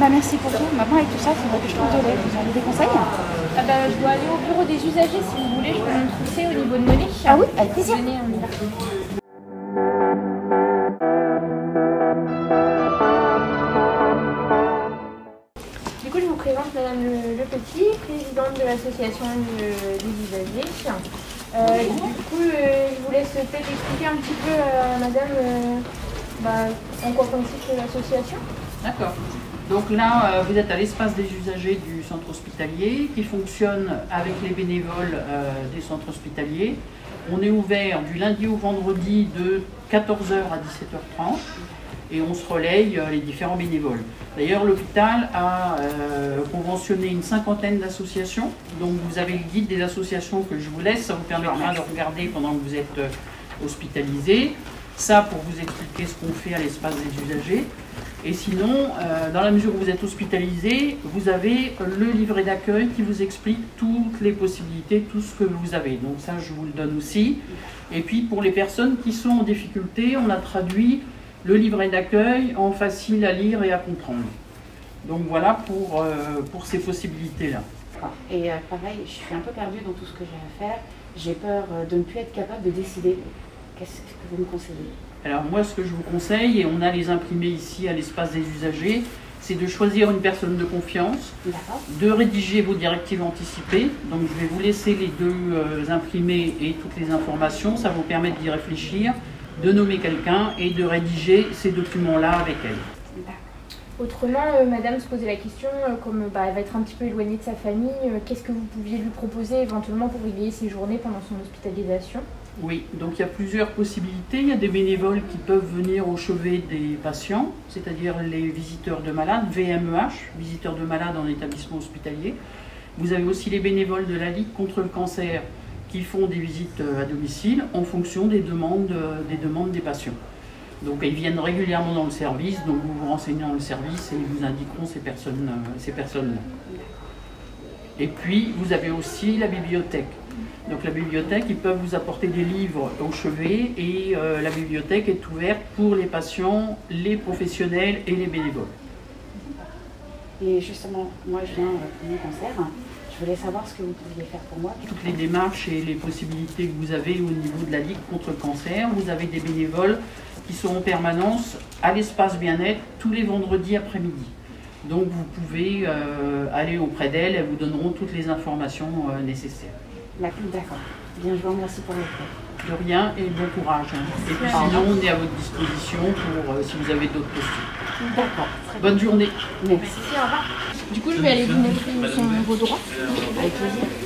bah merci pour tout. Maintenant avec tout ça, il faudrait que je trouve de l'aide. Vous avez des conseils? Je dois aller au bureau des usagers si vous voulez, je peux me trousser au niveau de Molly. Ah oui, avec plaisir. Venez, on y va. Du coup, je vous présente Madame Le Petit, présidente de l'association des usagers. Du coup, je vous laisse peut-être expliquer un petit peu à Madame en quoi consiste l'association. D'accord. Donc là, vous êtes à l'espace des usagers du centre hospitalier qui fonctionne avec les bénévoles des centres hospitaliers. On est ouvert du lundi au vendredi de 14h à 17h30 et on se relaye les différents bénévoles. D'ailleurs, l'hôpital a conventionné une cinquantaine d'associations. Donc vous avez le guide des associations que je vous laisse, ça vous permettra de regarder pendant que vous êtes hospitalisé. Ça pour vous expliquer ce qu'on fait à l'espace des usagers. Et sinon, dans la mesure où vous êtes hospitalisé, vous avez le livret d'accueil qui vous explique toutes les possibilités, tout ce que vous avez. Donc ça, je vous le donne aussi. Et puis pour les personnes qui sont en difficulté, on a traduit le livret d'accueil en facile à lire et à comprendre. Donc voilà pour ces possibilités-là. Et pareil, je suis un peu perdue dans tout ce que j'ai à faire. J'ai peur de ne plus être capable de décider. Qu'est-ce que vous me conseillez? Alors moi, ce que je vous conseille, et on a les imprimés ici à l'espace des usagers, c'est de choisir une personne de confiance, de rédiger vos directives anticipées. Donc je vais vous laisser les deux imprimés et toutes les informations, ça vous permet d'y réfléchir, de nommer quelqu'un et de rédiger ces documents-là avec elle. Autrement, Madame se posait la question, comme elle va être un petit peu éloignée de sa famille, qu'est-ce que vous pouviez lui proposer éventuellement pour égayer ses journées pendant son hospitalisation? Oui, donc il y a plusieurs possibilités. Il y a des bénévoles qui peuvent venir au chevet des patients, c'est-à-dire les visiteurs de malades, VMEH, visiteurs de malades en établissement hospitalier. Vous avez aussi les bénévoles de la Ligue contre le cancer qui font des visites à domicile en fonction des demandes des patients. Donc ils viennent régulièrement dans le service, donc vous vous renseignez dans le service et ils vous indiqueront ces personnes-là. Et puis vous avez aussi la bibliothèque. Donc la bibliothèque, ils peuvent vous apporter des livres au chevet et la bibliothèque est ouverte pour les patients, les professionnels et les bénévoles. Et justement, moi je viens pour mon cancer. Je voulais savoir ce que vous pouviez faire pour moi. Toutes les démarches et les possibilités que vous avez au niveau de la Ligue contre le cancer, vous avez des bénévoles qui sont en permanence à l'espace bien-être tous les vendredis après-midi. Donc vous pouvez aller auprès d'elles, elles vous donneront toutes les informations nécessaires. D'accord. Bien, je vous remercie pour votre aide. De rien et bon courage. Et puis sinon, on est à votre disposition pour si vous avez d'autres questions. D'accord. Bonne journée. Merci. Au revoir. Du coup, je vais aller vous montrer vos droits. Avec plaisir.